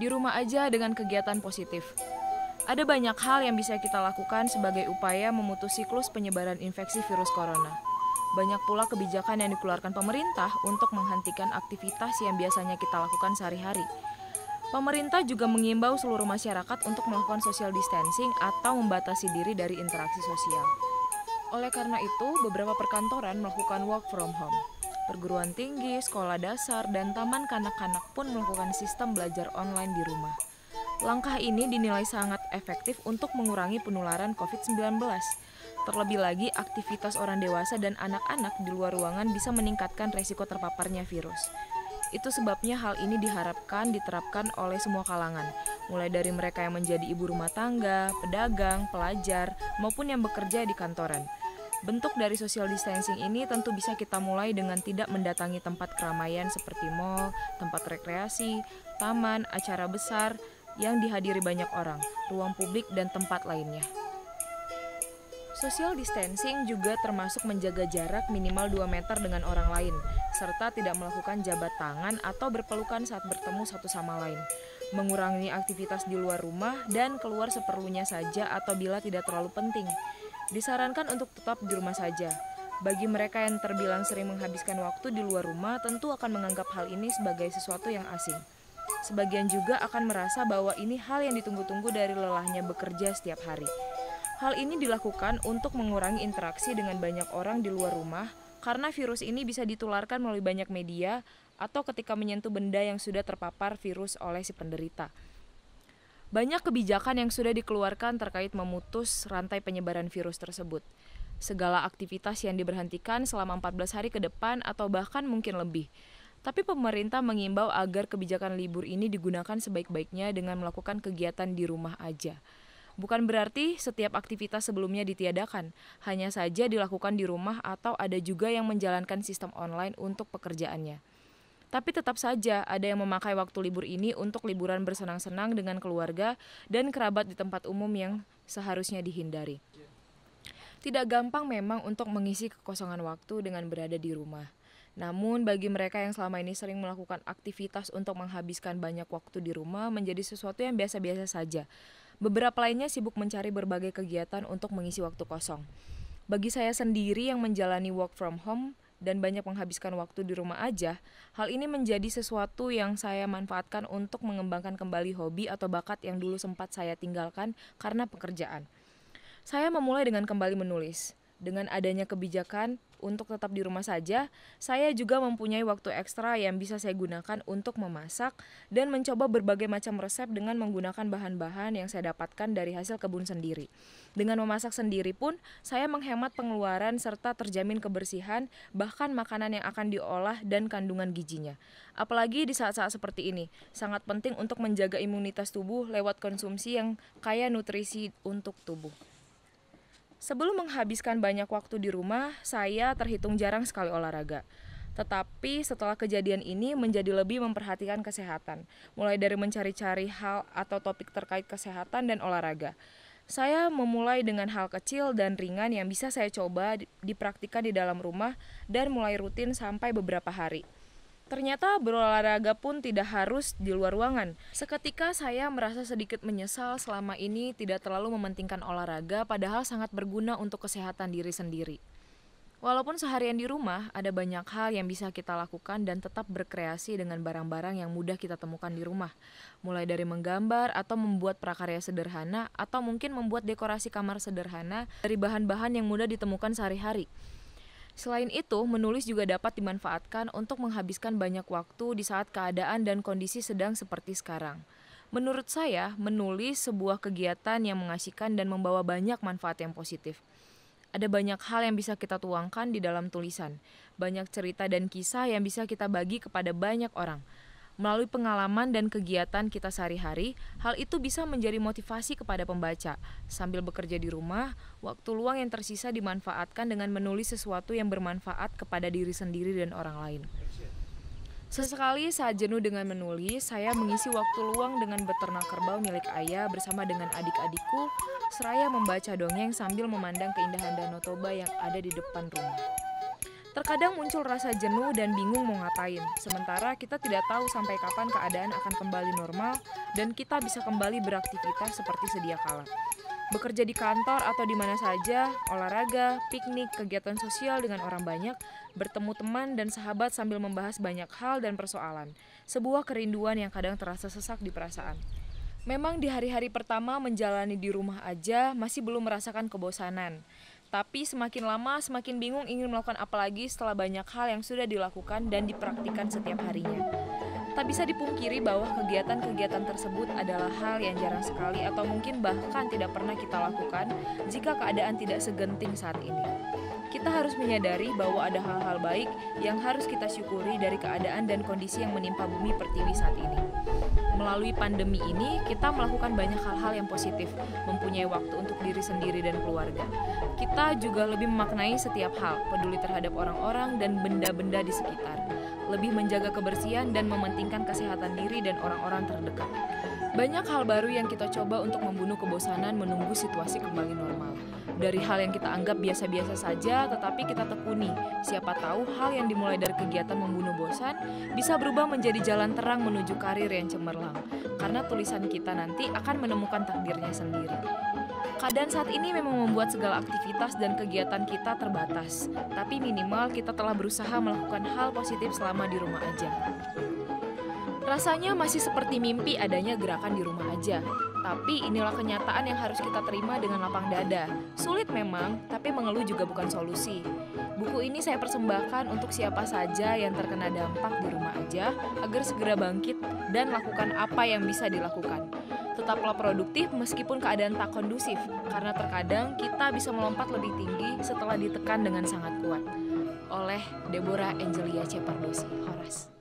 Di rumah aja dengan kegiatan positif. Ada banyak hal yang bisa kita lakukan sebagai upaya memutus siklus penyebaran infeksi virus corona. Banyak pula kebijakan yang dikeluarkan pemerintah untuk menghentikan aktivitas yang biasanya kita lakukan sehari-hari. Pemerintah juga mengimbau seluruh masyarakat untuk melakukan social distancing atau membatasi diri dari interaksi sosial. Oleh karena itu, beberapa perkantoran melakukan work from home. Perguruan tinggi, sekolah dasar, dan taman kanak-kanak pun melakukan sistem belajar online di rumah. Langkah ini dinilai sangat efektif untuk mengurangi penularan COVID-19. Terlebih lagi, aktivitas orang dewasa dan anak-anak di luar ruangan bisa meningkatkan resiko terpaparnya virus. Itu sebabnya hal ini diharapkan diterapkan oleh semua kalangan, mulai dari mereka yang menjadi ibu rumah tangga, pedagang, pelajar, maupun yang bekerja di kantoran. Bentuk dari social distancing ini tentu bisa kita mulai dengan tidak mendatangi tempat keramaian seperti mal, tempat rekreasi, taman, acara besar yang dihadiri banyak orang, ruang publik, dan tempat lainnya. Social distancing juga termasuk menjaga jarak minimal 2 meter dengan orang lain, serta tidak melakukan jabat tangan atau berpelukan saat bertemu satu sama lain, mengurangi aktivitas di luar rumah dan keluar seperlunya saja atau bila tidak terlalu penting. Disarankan untuk tetap di rumah saja. Bagi mereka yang terbilang sering menghabiskan waktu di luar rumah, tentu akan menganggap hal ini sebagai sesuatu yang asing. Sebagian juga akan merasa bahwa ini hal yang ditunggu-tunggu dari lelahnya bekerja setiap hari. Hal ini dilakukan untuk mengurangi interaksi dengan banyak orang di luar rumah, karena virus ini bisa ditularkan melalui banyak media atau ketika menyentuh benda yang sudah terpapar virus oleh si penderita. Banyak kebijakan yang sudah dikeluarkan terkait memutus rantai penyebaran virus tersebut. Segala aktivitas yang diberhentikan selama 14 hari ke depan atau bahkan mungkin lebih. Tapi pemerintah mengimbau agar kebijakan libur ini digunakan sebaik-baiknya dengan melakukan kegiatan di rumah aja. Bukan berarti setiap aktivitas sebelumnya ditiadakan, hanya saja dilakukan di rumah atau ada juga yang menjalankan sistem online untuk pekerjaannya. Tapi tetap saja ada yang memakai waktu libur ini untuk liburan bersenang-senang dengan keluarga dan kerabat di tempat umum yang seharusnya dihindari. Tidak gampang memang untuk mengisi kekosongan waktu dengan berada di rumah. Namun bagi mereka yang selama ini sering melakukan aktivitas untuk menghabiskan banyak waktu di rumah menjadi sesuatu yang biasa-biasa saja. Beberapa lainnya sibuk mencari berbagai kegiatan untuk mengisi waktu kosong. Bagi saya sendiri yang menjalani work from home dan banyak menghabiskan waktu di rumah aja, hal ini menjadi sesuatu yang saya manfaatkan untuk mengembangkan kembali hobi atau bakat yang dulu sempat saya tinggalkan karena pekerjaan. Saya memulai dengan kembali menulis. Dengan adanya kebijakan untuk tetap di rumah saja, saya juga mempunyai waktu ekstra yang bisa saya gunakan untuk memasak dan mencoba berbagai macam resep dengan menggunakan bahan-bahan yang saya dapatkan dari hasil kebun sendiri. Dengan memasak sendiri pun, saya menghemat pengeluaran serta terjamin kebersihan, bahkan makanan yang akan diolah dan kandungan gizinya. Apalagi di saat-saat seperti ini, sangat penting untuk menjaga imunitas tubuh lewat konsumsi yang kaya nutrisi untuk tubuh. Sebelum menghabiskan banyak waktu di rumah, saya terhitung jarang sekali olahraga. Tetapi setelah kejadian ini menjadi lebih memperhatikan kesehatan, mulai dari mencari-cari hal atau topik terkait kesehatan dan olahraga. Saya memulai dengan hal kecil dan ringan yang bisa saya coba dipraktikkan di dalam rumah dan mulai rutin sampai beberapa hari. Ternyata berolahraga pun tidak harus di luar ruangan. Seketika saya merasa sedikit menyesal selama ini tidak terlalu mementingkan olahraga, padahal sangat berguna untuk kesehatan diri sendiri. Walaupun seharian di rumah, ada banyak hal yang bisa kita lakukan dan tetap berkreasi dengan barang-barang yang mudah kita temukan di rumah. Mulai dari menggambar atau membuat prakarya sederhana, atau mungkin membuat dekorasi kamar sederhana dari bahan-bahan yang mudah ditemukan sehari-hari. Selain itu, menulis juga dapat dimanfaatkan untuk menghabiskan banyak waktu di saat keadaan dan kondisi sedang seperti sekarang. Menurut saya, menulis sebuah kegiatan yang mengasihkan dan membawa banyak manfaat yang positif. Ada banyak hal yang bisa kita tuangkan di dalam tulisan, banyak cerita dan kisah yang bisa kita bagi kepada banyak orang. Melalui pengalaman dan kegiatan kita sehari-hari, hal itu bisa menjadi motivasi kepada pembaca. Sambil bekerja di rumah, waktu luang yang tersisa dimanfaatkan dengan menulis sesuatu yang bermanfaat kepada diri sendiri dan orang lain. Sesekali saat jenuh dengan menulis, saya mengisi waktu luang dengan beternak kerbau milik ayah bersama dengan adik-adikku, seraya membaca dongeng sambil memandang keindahan Danau Toba yang ada di depan rumah. Terkadang muncul rasa jenuh dan bingung mau ngapain, sementara kita tidak tahu sampai kapan keadaan akan kembali normal dan kita bisa kembali beraktivitas seperti sedia kala. Bekerja di kantor atau di mana saja, olahraga, piknik, kegiatan sosial dengan orang banyak, bertemu teman dan sahabat sambil membahas banyak hal dan persoalan. Sebuah kerinduan yang kadang terasa sesak di perasaan. Memang di hari-hari pertama menjalani di rumah aja masih belum merasakan kebosanan. Tapi semakin lama semakin bingung ingin melakukan apa lagi setelah banyak hal yang sudah dilakukan dan dipraktikkan setiap harinya. Tak bisa dipungkiri bahwa kegiatan-kegiatan tersebut adalah hal yang jarang sekali atau mungkin bahkan tidak pernah kita lakukan jika keadaan tidak segenting saat ini. Kita harus menyadari bahwa ada hal-hal baik yang harus kita syukuri dari keadaan dan kondisi yang menimpa bumi pertiwi saat ini. Melalui pandemi ini, kita melakukan banyak hal-hal yang positif, mempunyai waktu untuk diri sendiri dan keluarga. Kita juga lebih memaknai setiap hal, peduli terhadap orang-orang dan benda-benda di sekitar, lebih menjaga kebersihan dan mementingkan kesehatan diri dan orang-orang terdekat. Banyak hal baru yang kita coba untuk membunuh kebosanan menunggu situasi kembali normal. Dari hal yang kita anggap biasa-biasa saja, tetapi kita tekuni. Siapa tahu hal yang dimulai dari kegiatan membunuh bosan bisa berubah menjadi jalan terang menuju karir yang cemerlang. Karena tulisan kita nanti akan menemukan takdirnya sendiri. Keadaan saat ini memang membuat segala aktivitas dan kegiatan kita terbatas. Tapi minimal kita telah berusaha melakukan hal positif selama di rumah aja. Rasanya masih seperti mimpi adanya gerakan di rumah aja. Tapi inilah kenyataan yang harus kita terima dengan lapang dada. Sulit memang, tapi mengeluh juga bukan solusi. Buku ini saya persembahkan untuk siapa saja yang terkena dampak di rumah aja agar segera bangkit dan lakukan apa yang bisa dilakukan. Tetaplah produktif meskipun keadaan tak kondusif, karena terkadang kita bisa melompat lebih tinggi setelah ditekan dengan sangat kuat. Oleh Deborah Angelia Cepardosi, Horas.